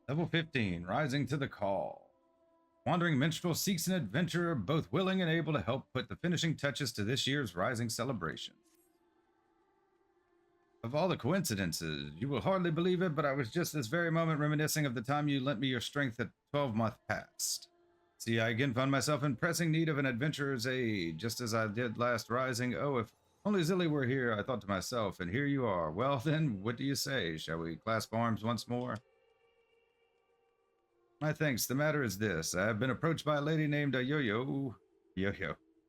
Level 15, rising to the call. Wandering Minstrel seeks an adventurer both willing and able to help put the finishing touches to this year's Rising celebration. Of all the coincidences, you will hardly believe it, but I was just this very moment reminiscing of the time you lent me your strength at 12-month past. See, I again found myself in pressing need of an adventurer's aid, just as I did last Rising. Oh, if only Zilly were here, I thought to myself, and here you are. Well then, what do you say? Shall we clasp arms once more? My thanks. The matter is this. I have been approached by a lady named Yo-Yo,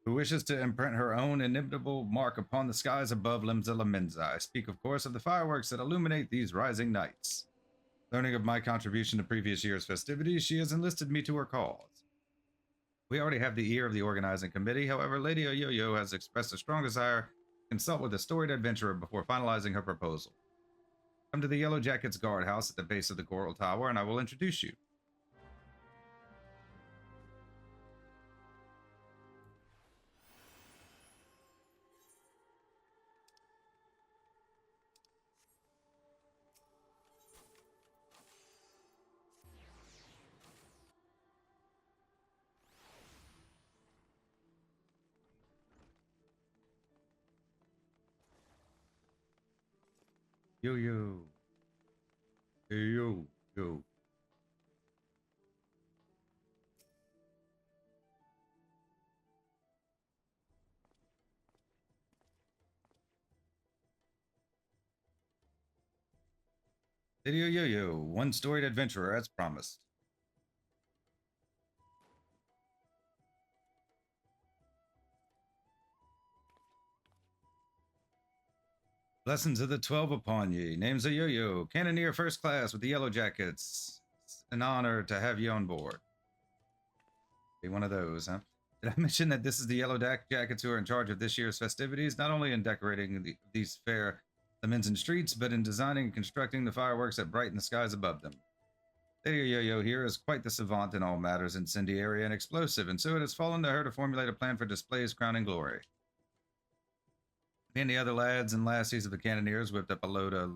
who wishes to imprint her own inimitable mark upon the skies above Limsa Lamenza. I speak, of course, of the fireworks that illuminate these rising nights. Learning of my contribution to previous year's festivities, she has enlisted me to her cause. We already have the ear of the organizing committee. However, Lady Yo-Yo has expressed a strong desire to consult with a storied adventurer before finalizing her proposal. Come to the Yellow Jackets guardhouse at the base of the Coral Tower, and I will introduce you. Yo-Yo. Yo-Yo. Lady Yo-Yo, one storied adventurer as promised. Blessings of the 12 upon ye. Name's a Yo-Yo, Cannoneer First Class with the Yellow Jackets. It's an honor to have you on board. Be one of those, huh? Did I mention that this is the Yellow Jackets who are in charge of this year's festivities, not only in decorating these fair Lamensan streets, but in designing and constructing the fireworks that brighten the skies above them? Lady Yo-Yo here is quite the savant in all matters incendiary and explosive, and so it has fallen to her to formulate a plan for display's crowning glory. Me and the other lads and lassies of the Cannoneers whipped up a load of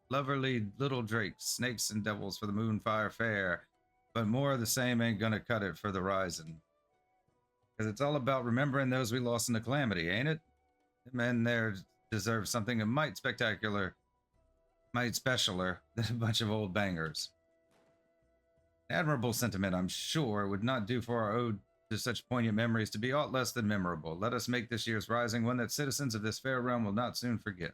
lovely little drakes, snakes, and devils for the Moonfire Fair, but more of the same ain't gonna cut it for the Rising. Because it's all about remembering those we lost in the Calamity, ain't it? The men there deserve something a mite spectacular, mite specialer than a bunch of old bangers. Admirable sentiment, I'm sure, would not do for our ode to such poignant memories to be aught less than memorable. Let us make this year's Rising one that citizens of this fair realm will not soon forget.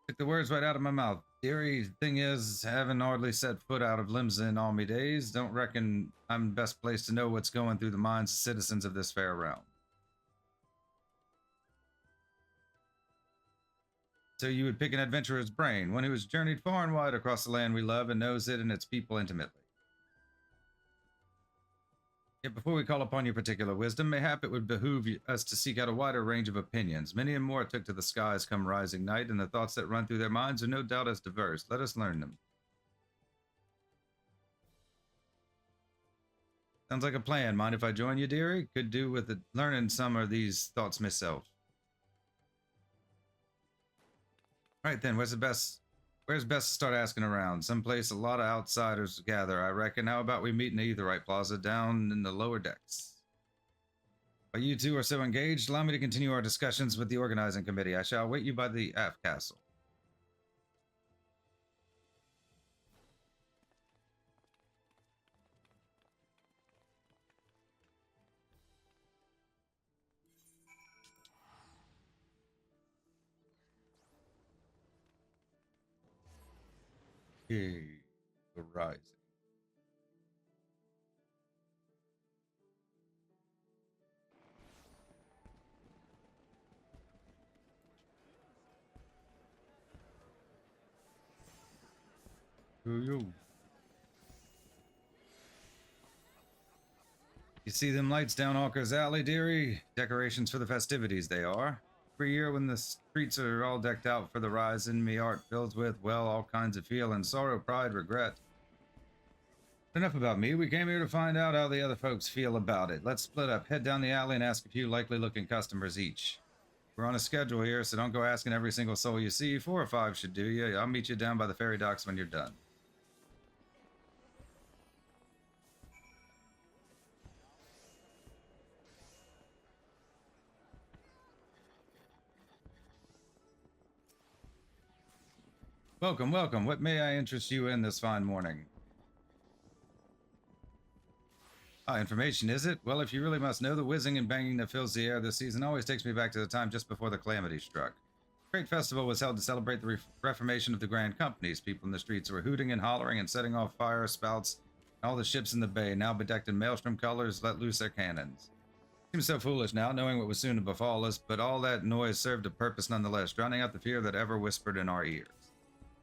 Took the words right out of my mouth. Dearie, thing is, having hardly set foot out of Limsa in all me days, don't reckon I'm best placed to know what's going through the minds of citizens of this fair realm. So you would pick an adventurer's brain, one who has journeyed far and wide across the land we love and knows it and its people intimately. Yet before we call upon your particular wisdom, mayhap it would behoove us to seek out a wider range of opinions. Many and more took to the skies come rising night, and the thoughts that run through their minds are no doubt as diverse. Let us learn them. Sounds like a plan. Mind if I join you, dearie? Could do with learning some of these thoughts myself. All right then, where's best to start asking around? Someplace a lot of outsiders gather, I reckon. How about we meet in the Aetherite Plaza down in the lower decks? While you two are so engaged, allow me to continue our discussions with the organizing committee. I shall await you by the aft castle. Okay, the Rising. Yo. You see them lights down Hawker's Alley, dearie? Decorations for the festivities, they are. Every year when the streets are all decked out for the Rising, me heart fills with, well, all kinds of feelings, sorrow, pride, regret. Enough about me. We came here to find out how the other folks feel about it. Let's split up, head down the alley, and ask a few likely-looking customers each. We're on a schedule here, so don't go asking every single soul you see. 4 or 5 should do you. I'll meet you down by the ferry docks when you're done. Welcome, welcome. What may I interest you in this fine morning? Information, is it? Well, if you really must know, the whizzing and banging that fills the air this season always takes me back to the time just before the calamity struck. A great festival was held to celebrate the reformation of the grand companies. People in the streets were hooting and hollering and setting off fire spouts. All the ships in the bay, now bedecked in maelstrom colors, let loose their cannons. Seems so foolish now, knowing what was soon to befall us, but all that noise served a purpose nonetheless, drowning out the fear that ever whispered in our ears.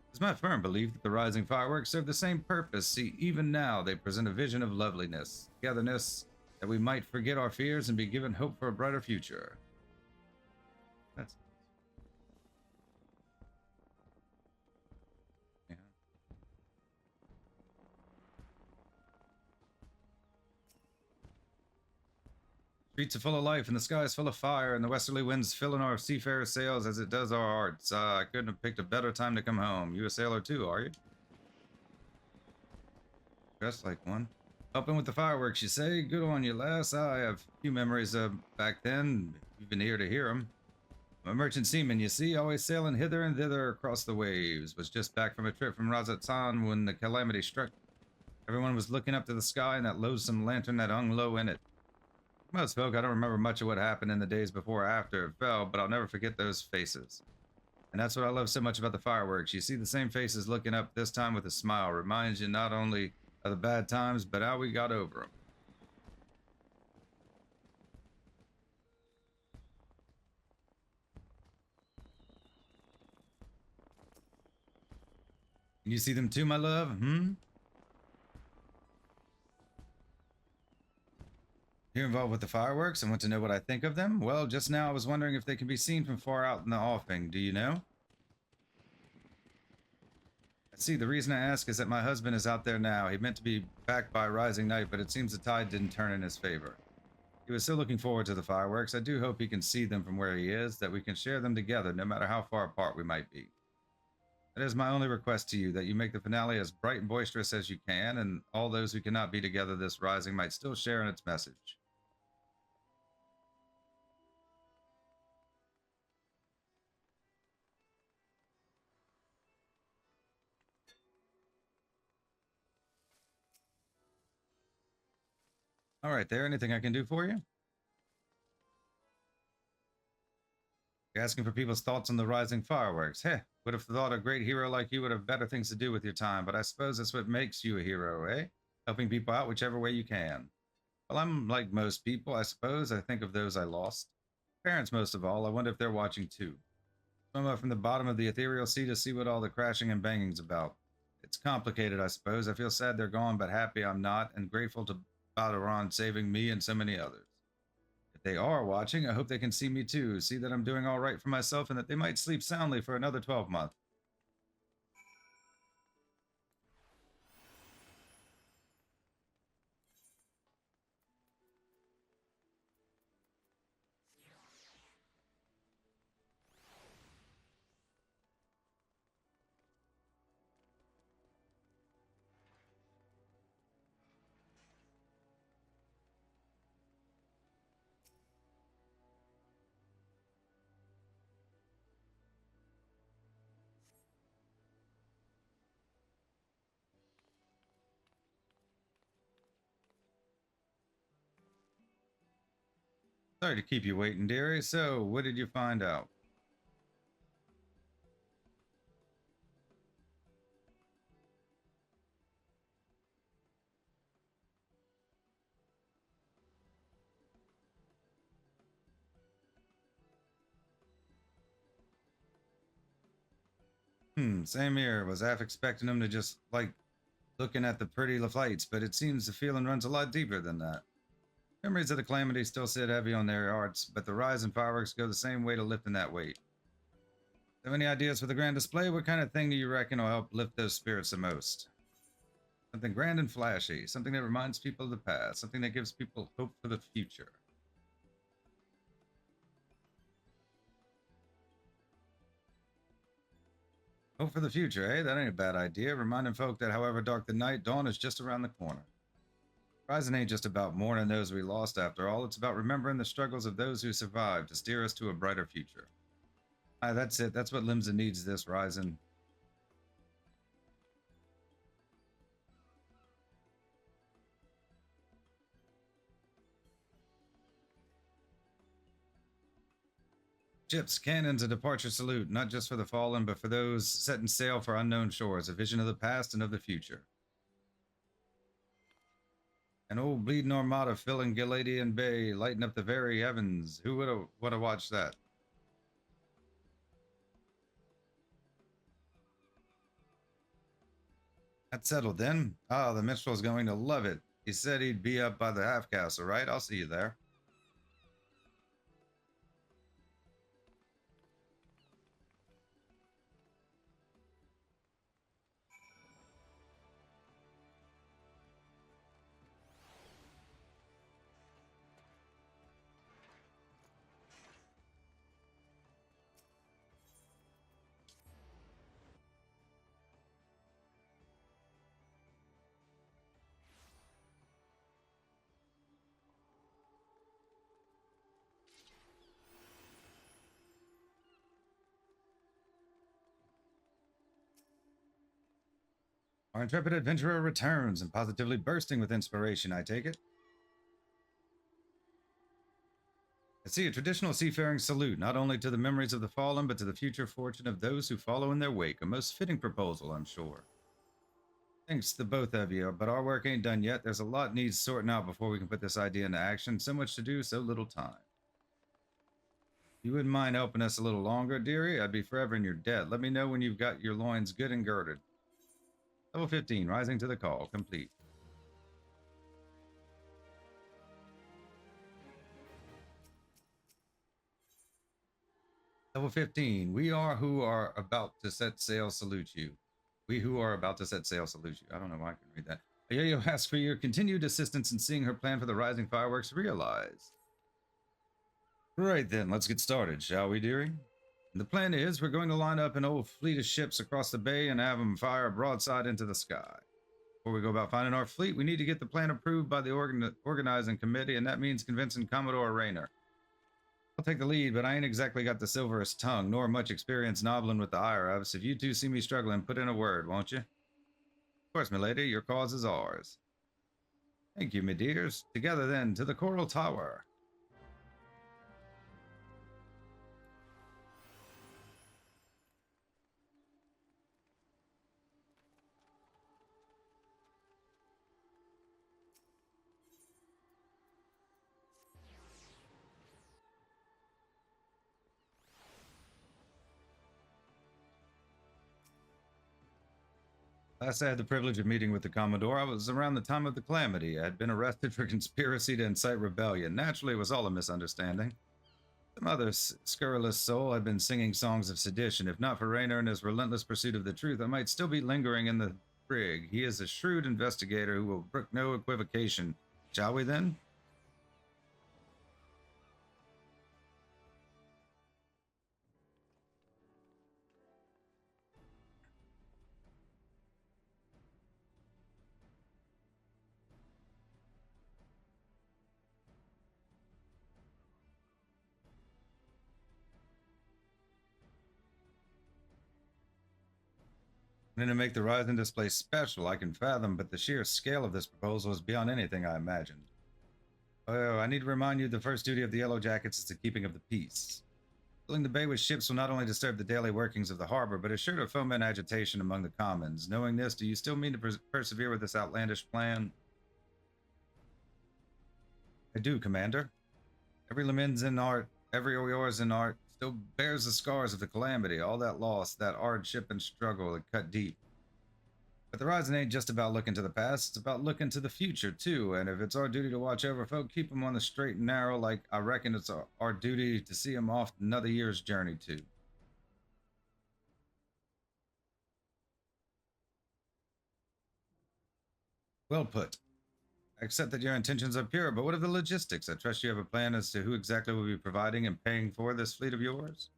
It's my firm belief that the rising fireworks serve the same purpose. See, even now they present a vision of loveliness, togetherness, that we might forget our fears and be given hope for a brighter future. That's... yeah. Streets are full of life, and the sky is full of fire, and the westerly winds filling our seafarer sails as it does our hearts. I couldn't have picked a better time to come home. You a sailor too, are you? Dressed like one. Helping with the fireworks, you say? Good on you, lass. I have a few memories of back then. You've been here to hear them. I'm a merchant seaman, you see, always sailing hither and thither across the waves. Was just back from a trip from Razatan when the calamity struck. Everyone was looking up to the sky and that loathsome lantern that hung low in it. Most folk, I don't remember much of what happened in the days before or after it fell, but I'll never forget those faces. And that's what I love so much about the fireworks. You see the same faces looking up, this time with a smile. Reminds you not only of the bad times, but how we got over them. You see them too, my love? You're involved with the fireworks and want to know what I think of them? Well, just now I was wondering if they can be seen from far out in the offing. Do you know? See, the reason I ask is that my husband is out there now. He meant to be back by rising night, but it seems the tide didn't turn in his favor. He was still looking forward to the fireworks. I do hope he can see them from where he is, that we can share them together, no matter how far apart we might be. That is my only request to you, that you make the finale as bright and boisterous as you can, and all those who cannot be together this rising might still share in its message. All right, there. Anything I can do for you? You're asking for people's thoughts on the rising fireworks. Heh, would have thought a great hero like you would have better things to do with your time, but I suppose that's what makes you a hero, eh? Helping people out whichever way you can. Well, I'm like most people, I suppose. I think of those I lost. Parents, most of all. I wonder if they're watching too. Swim up from the bottom of the ethereal sea to see what all the crashing and banging's about. It's complicated, I suppose. I feel sad they're gone, but happy I'm not, and grateful to Balaran saving me and so many others. If they are watching, I hope they can see me too, see that I'm doing all right for myself, and that they might sleep soundly for another 12 months. Sorry to keep you waiting, dearie. So, what did you find out? Same here. Was half expecting him to just, like, looking at the pretty flights, but it seems the feeling runs a lot deeper than that. Memories of the calamity still sit heavy on their hearts, but the rise and fireworks go the same way to lifting that weight. Have any ideas for the grand display? What kind of thing do you reckon will help lift those spirits the most? Something grand and flashy, something that reminds people of the past, something that gives people hope for the future. Hope for the future, eh? That ain't a bad idea. Reminding folk that however dark the night, dawn is just around the corner. Rising ain't just about mourning those we lost after all. It's about remembering the struggles of those who survived to steer us to a brighter future. Aye, that's it. That's what Limsa needs this Rising. Ships, cannons, a departure salute, not just for the fallen, but for those setting sail for unknown shores, a vision of the past and of the future. An old bleeding armada filling Galadian Bay, lighting up the very heavens. Who would have watched that? That's settled then. Ah, the minstrel's going to love it. He said he'd be up by the half castle, right? I'll see you there. Our intrepid adventurer returns and positively bursting with inspiration, I take it. I see a traditional seafaring salute, not only to the memories of the fallen, but to the future fortune of those who follow in their wake. A most fitting proposal, I'm sure. Thanks to both of you, but our work ain't done yet. There's a lot needs sorting out before we can put this idea into action. So much to do, so little time. You wouldn't mind helping us a little longer, dearie? I'd be forever in your debt. Let me know when you've got your loins good and girded. Level 15, rising to the call, complete. Level 15, we are who are about to set sail salute you. We who are about to set sail salute you. I don't know why I can read that. Ayoyo asks for your continued assistance in seeing her plan for the rising fireworks realized. Right then, let's get started, shall we, dearie? The plan is we're going to line up an old fleet of ships across the bay and have them fire broadside into the sky. Before we go about finding our fleet, we need to get the plan approved by the organizing committee, and that means convincing Commodore Rayner. I'll take the lead, but I ain't exactly got the silverest tongue, nor much experience nobbling with the IRFs. If you two see me struggling, put in a word, won't you? Of course, milady, your cause is ours. Thank you, me dears. Together then, to the Coral Tower. Last I had the privilege of meeting with the Commodore, I was around the time of the calamity. I had been arrested for conspiracy to incite rebellion. Naturally, it was all a misunderstanding. Some other scurrilous soul had been singing songs of sedition. If not for Rayner and his relentless pursuit of the truth, I might still be lingering in the brig. He is a shrewd investigator who will brook no equivocation. Shall we then? And to make the Rising display special, I can fathom, but the sheer scale of this proposal is beyond anything I imagined. Oh, I need to remind you the first duty of the Yellow Jackets is the keeping of the peace. Filling the bay with ships will not only disturb the daily workings of the harbor, but is sure to foment agitation among the commons. Knowing this, do you still mean to persevere with this outlandish plan? I do, Commander. Every limb's in art, every oar's in art, still bears the scars of the calamity, all that loss, that hardship and struggle that cut deep. But the Rising ain't just about looking to the past, it's about looking to the future, too, and if it's our duty to watch over folk, keep them on the straight and narrow, like I reckon it's our duty to see them off another year's journey, too. Well put. I accept that your intentions are pure, but what of the logistics? I trust you have a plan as to who exactly will be providing and paying for this fleet of yours?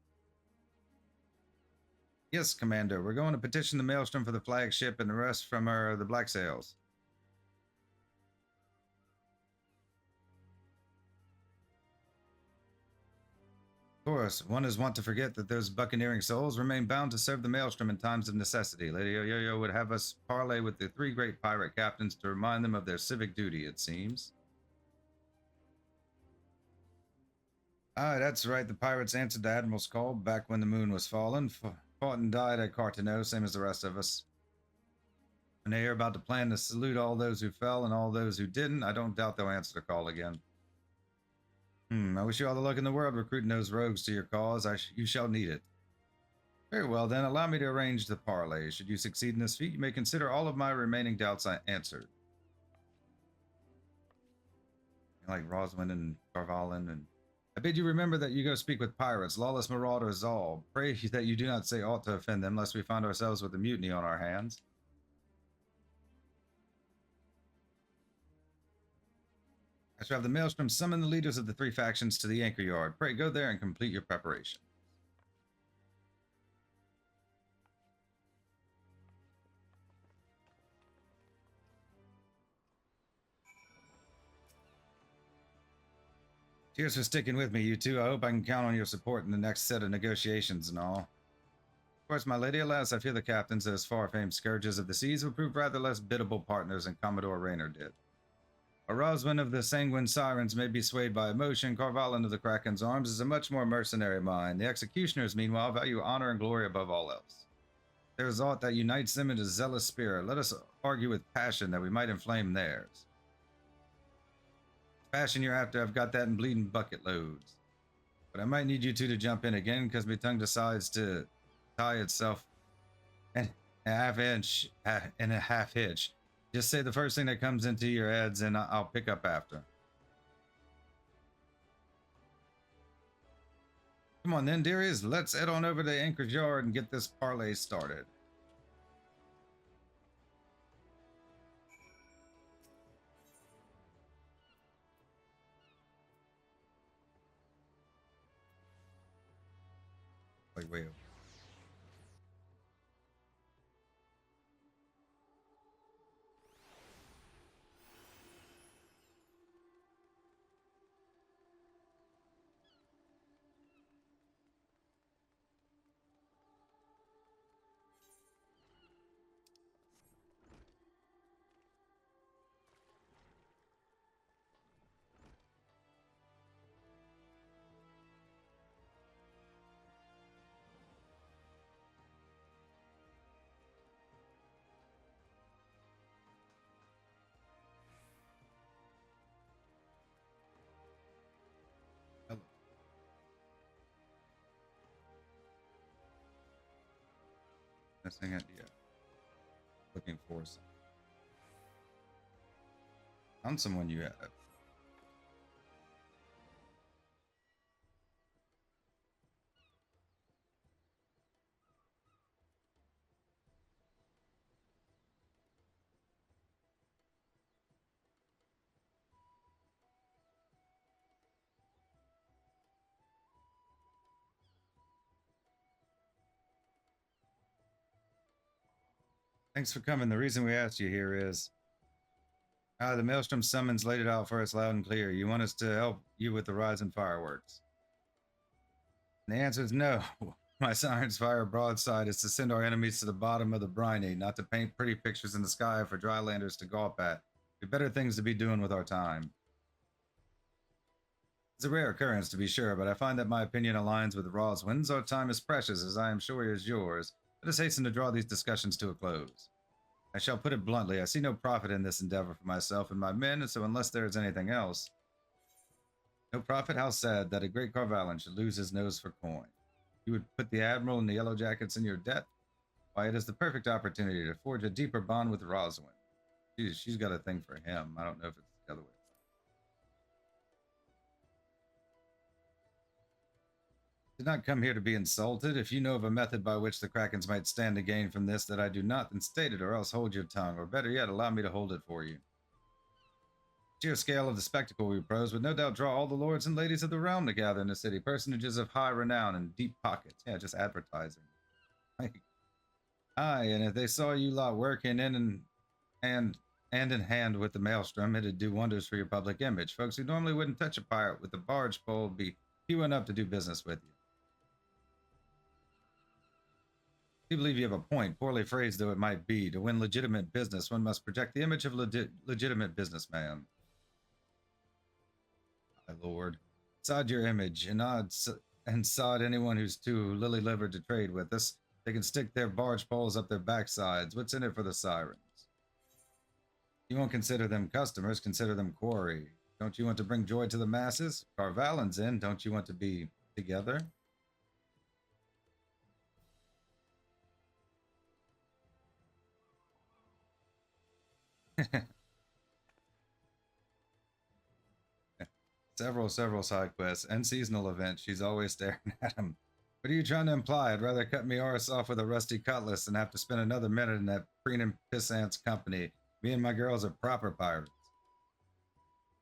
Yes, Commander. We're going to petition the Maelstrom for the flagship and the rest from the Black Sails. Of course, one is wont to forget that those buccaneering souls remain bound to serve the Maelstrom in times of necessity. Lady Yo-Yo would have us parley with the 3 great pirate captains to remind them of their civic duty, it seems. Ah, that's right. The pirates answered the Admiral's call back when the moon was fallen, fought and died at Cartano, same as the rest of us. When they hear about the plan to salute all those who fell and all those who didn't, I don't doubt they'll answer the call again. I wish you all the luck in the world recruiting those rogues to your cause. You shall need it. Very well, then. Allow me to arrange the parley. Should you succeed in this feat, you may consider all of my remaining doubts answered. Like Roswin and Carvalin and... I bid you remember that you go speak with pirates, lawless marauders all. Pray that you do not say aught to offend them, lest we find ourselves with a mutiny on our hands. I shall have the Maelstrom summon the leaders of the 3 factions to the anchor yard. Pray go there and complete your preparation. Cheers for sticking with me, you two. I hope I can count on your support in the next set of negotiations and all. Of course, my lady, alas, I fear the captains, those far-famed scourges of the seas, will prove rather less biddable partners than Commodore Rayner did. A Roswin of the Sanguine Sirens may be swayed by emotion. Carvalin of the Kraken's Arms is a much more mercenary mind. The executioners, meanwhile, value honor and glory above all else. There is aught that unites them in a zealous spirit. Let us argue with passion that we might inflame theirs. Passion you're after, I've got that in bleeding bucket loads. But I might need you two to jump in again, because my tongue decides to tie itself in a half hitch. Just say the first thing that comes into your heads, and I'll pick up after. Come on then, dearies. Let's head on over to the anchorage yard and get this parley started. Wait. Missing it, yeah. Looking for some. Found someone you have. Thanks for coming. The reason we asked you here is the Maelstrom summons laid it out for us loud and clear. You want us to help you with the rising fireworks? And the answer is no. My sirens fire broadside is to send our enemies to the bottom of the briny, not to paint pretty pictures in the sky for drylanders to gawp at. We've better things to be doing with our time. It's a rare occurrence, to be sure, but I find that my opinion aligns with Roswin's. Our time is precious, as I am sure is yours. Let us hasten to draw these discussions to a close. I shall put it bluntly, I see no profit in this endeavor for myself and my men, and so unless there is anything else... No profit? How sad that a great Carvalin should lose his nose for coin. You would put the Admiral and the Yellow Jackets in your debt? Why, it is the perfect opportunity to forge a deeper bond with Roswin. She's got a thing for him. I don't know if it's the other way. Did not come here to be insulted. If you know of a method by which the Krakens might stand to gain from this that I do not, then state it, or else hold your tongue, or better yet, allow me to hold it for you. The sheer scale of the spectacle we propose would no doubt draw all the lords and ladies of the realm to gather in the city, personages of high renown and deep pockets. Yeah, just advertising. Like, aye, and if they saw you lot working and hand in hand with the maelstrom, it'd do wonders for your public image. Folks who normally wouldn't touch a pirate with the barge pole would be queuing up to do business with you. I do believe you have a point, poorly phrased though it might be. To win legitimate business, one must project the image of legitimate businessman. My lord. Sod your image, and sod anyone who's too lily-livered to trade with us. They can stick their barge poles up their backsides. What's in it for the sirens? You won't consider them customers, consider them quarry. Don't you want to bring joy to the masses? Carvalin's in, don't you want to be together? Several side quests and seasonal events. She's always staring at him. What are you trying to imply? I'd rather cut me arse off with a rusty cutlass than have to spend another minute in that preening pissant's company. Me and my girls are proper pirates.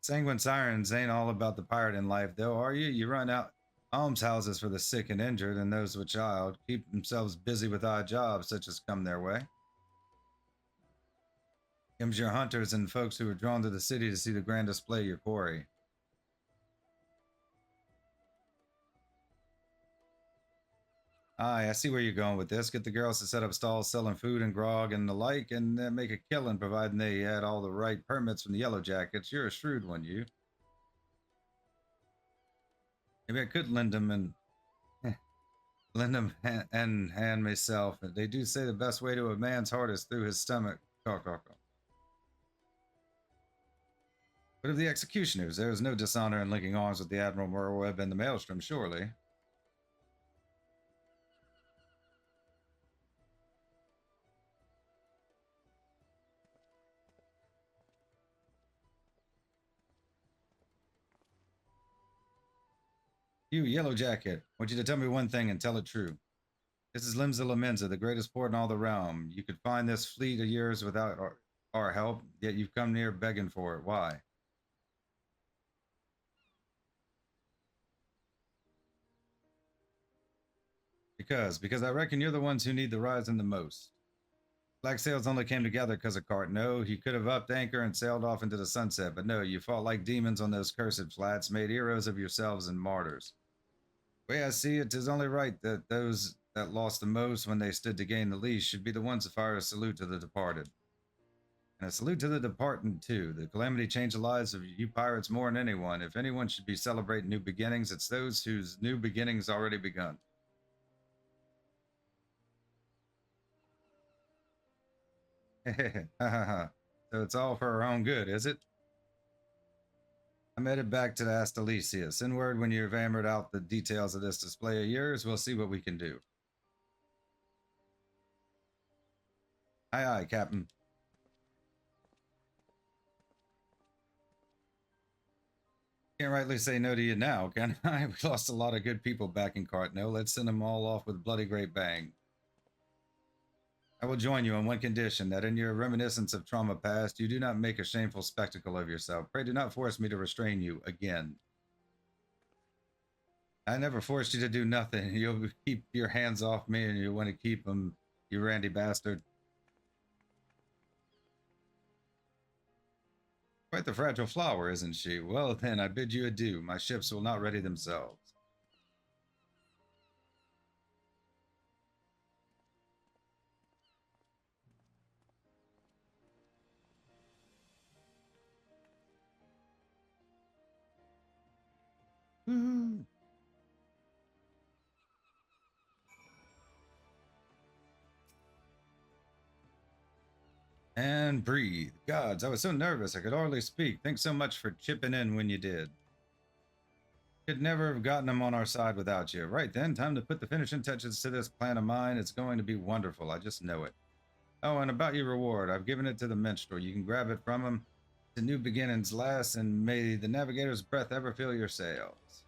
Sanguine sirens ain't all about the pirating life, though, are you? You run out almshouses for the sick and injured and those with child, keep themselves busy with odd jobs such as come their way. Comes your hunters and folks who are drawn to the city to see the grand display of your quarry. Aye, I see where you're going with this. Get the girls to set up stalls selling food and grog and the like, and make a killing, providing they had all the right permits from the Yellow Jackets. You're a shrewd one, you. Maybe I could lend them and hand myself. They do say the best way to a man's heart is through his stomach. But of the executioners, there is no dishonor in linking arms with the Admiral Merweb and the Maelstrom, surely. You, Yellow Jacket, I want you to tell me one thing and tell it true. This is Limsa Lamenza, the greatest port in all the realm. You could find this fleet of yours without our help, yet you've come near begging for it. Why? Because I reckon you're the ones who need the rising the most. Black Sails only came together because of Cart. No, you could have upped anchor and sailed off into the sunset, but no, you fought like demons on those cursed flats, made heroes of yourselves and martyrs. The way I see it, 'tis only right that those that lost the most when they stood to gain the least should be the ones to fire a salute to the departed. And a salute to the departed, too. The calamity changed the lives of you pirates more than anyone. If anyone should be celebrating new beginnings, it's those whose new beginnings already begun. So it's all for our own good, is it? I'm headed back to the Astalesius. Send word when you've hammered out the details of this display of yours. We'll see what we can do. Aye, aye, Captain. Can't rightly say no to you now, can I? We lost a lot of good people back in Cartno. Let's send them all off with a bloody great bang. I will join you on one condition, that in your reminiscence of trauma past, you do not make a shameful spectacle of yourself. Pray do not force me to restrain you again. I never forced you to do nothing. You'll keep your hands off me and you want to keep them, you randy bastard. Quite the fragile flower, isn't she? Well then, I bid you adieu. My ships will not ready themselves. Woo-hoo. And breathe. Gods, I was so nervous I could hardly speak. Thanks so much for chipping in when you did. Could never have gotten them on our side without you. Right then, time to put the finishing touches to this plan of mine. It's going to be wonderful. I just know it. Oh, and about your reward, I've given it to the minstrel. You can grab it from him. To new beginnings last, and may the navigator's breath ever fill your sails.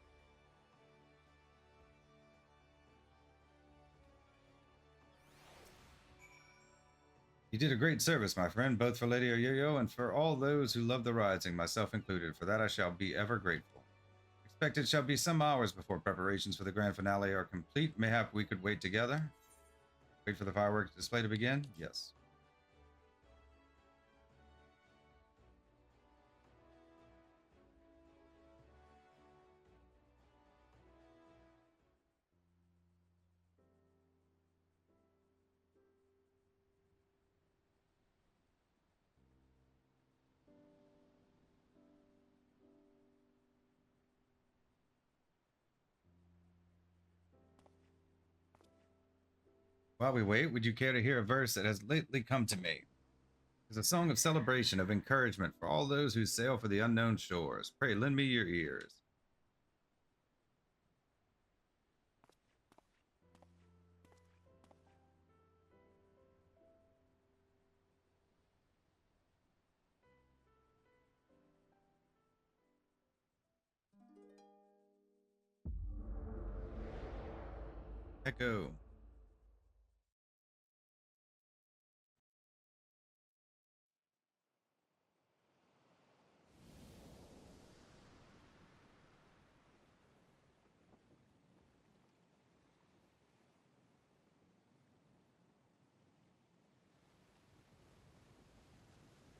You did a great service, my friend, both for Lady Oyoyo and for all those who love the rising, myself included. For that I shall be ever grateful. Expect it shall be some hours before preparations for the grand finale are complete. Mayhap we could wait together. Wait for the fireworks display to begin? Yes. While we wait, would you care to hear a verse that has lately come to me? It's a song of celebration, of encouragement for all those who sail for the unknown shores. Pray lend me your ears. Echo.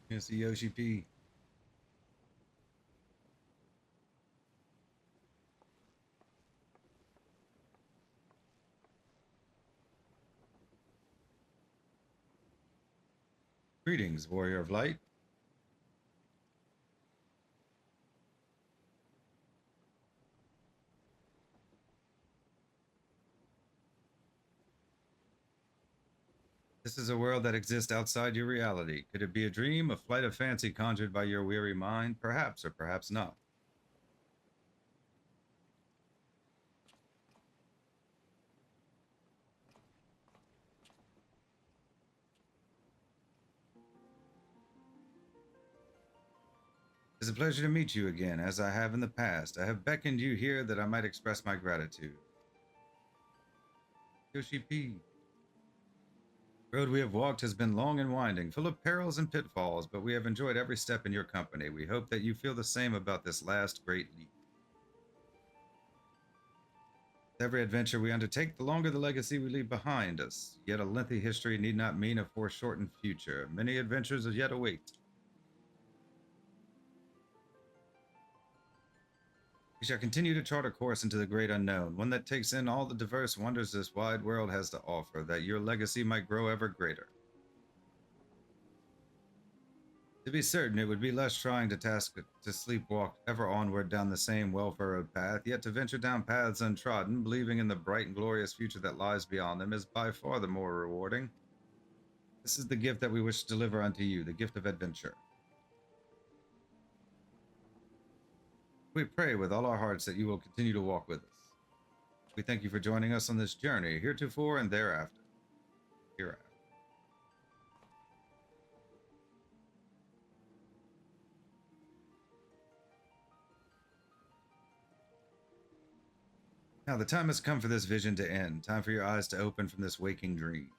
Yes, Yoshi P. Greetings, warrior of light. This is a world that exists outside your reality. Could it be a dream, a flight of fancy conjured by your weary mind? Perhaps, or perhaps not. It is a pleasure to meet you again, as I have in the past. I have beckoned you here that I might express my gratitude. Yoshi P. The road we have walked has been long and winding, full of perils and pitfalls, but we have enjoyed every step in your company. We hope that you feel the same about this last great leap. With every adventure we undertake, the longer the legacy we leave behind us. Yet a lengthy history need not mean a foreshortened future. Many adventures are yet await. We shall continue to chart a course into the great unknown, one that takes in all the diverse wonders this wide world has to offer, that your legacy might grow ever greater. To be certain, it would be less trying to task to sleepwalk ever onward down the same well-furrowed path, yet to venture down paths untrodden, believing in the bright and glorious future that lies beyond them, is by far the more rewarding. This is the gift that we wish to deliver unto you, the gift of adventure. We pray with all our hearts that you will continue to walk with us. We thank you for joining us on this journey, heretofore and thereafter. Hereafter. Now the time has come for this vision to end, time for your eyes to open from this waking dream.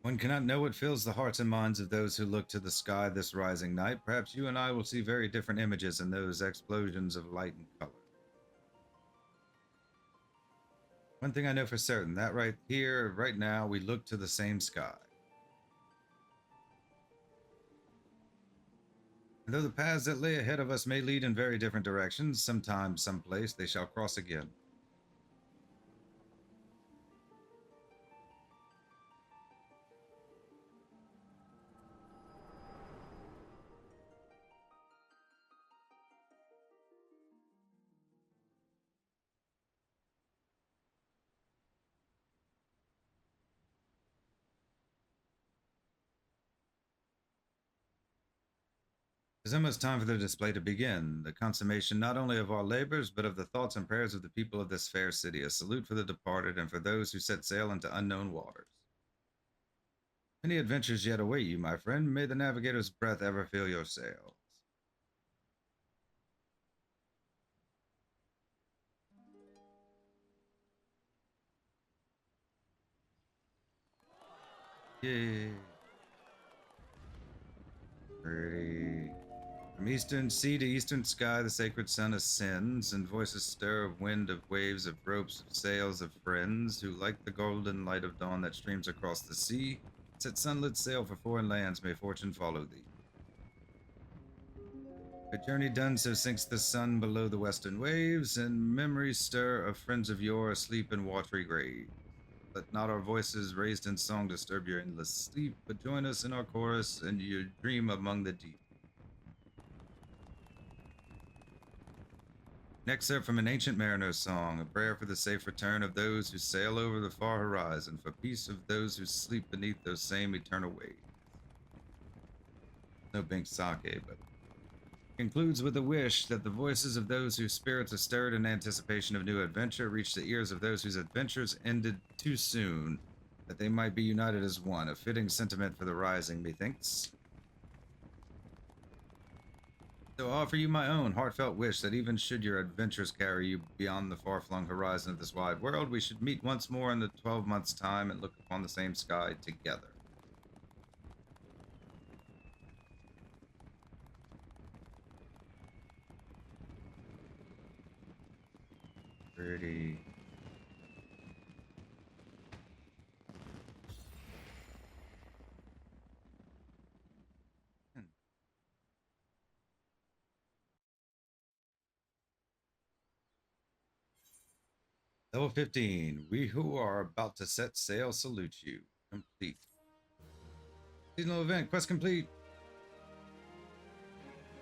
One cannot know what fills the hearts and minds of those who look to the sky this rising night. Perhaps you and I will see very different images in those explosions of light and color. One thing I know for certain, that right here, right now, we look to the same sky. And though the paths that lay ahead of us may lead in very different directions, sometime, someplace, they shall cross again. It is almost time for the display to begin, the consummation not only of our labors, but of the thoughts and prayers of the people of this fair city. A salute for the departed and for those who set sail into unknown waters. Many adventures yet await you, my friend. May the navigator's breath ever fill your sails. Yay. Pretty. From eastern sea to eastern sky, the sacred sun ascends, and voices stir of wind, of waves, of ropes, of sails, of friends who, like the golden light of dawn that streams across the sea, set sunlit sail for foreign lands. May fortune follow thee. A journey done, so sinks the sun below the western waves, and memories stir of friends of yore asleep in watery graves. Let not our voices raised in song disturb your endless sleep, but join us in our chorus and your dream among the deep. An excerpt from an ancient mariner's song, a prayer for the safe return of those who sail over the far horizon, for peace of those who sleep beneath those same eternal waves. No pink sake, but concludes with a wish that the voices of those whose spirits are stirred in anticipation of new adventure reach the ears of those whose adventures ended too soon, that they might be united as one. A fitting sentiment for the rising, methinks. So I offer you my own heartfelt wish that even should your adventures carry you beyond the far-flung horizon of this wide world, we should meet once more in the 12 months' time and look upon the same sky together. Pretty. Level 15. We who are about to set sail salute you. Complete. Seasonal event. Quest complete.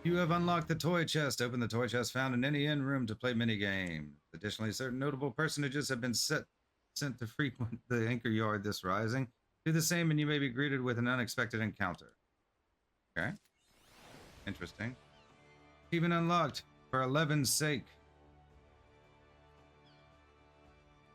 You have unlocked the toy chest. Open the toy chest found in any inn room to play minigames. Additionally, certain notable personages have been sent to frequent the anchor yard this rising. Do the same and you may be greeted with an unexpected encounter. Okay. Interesting. Even unlocked. For 11's sake,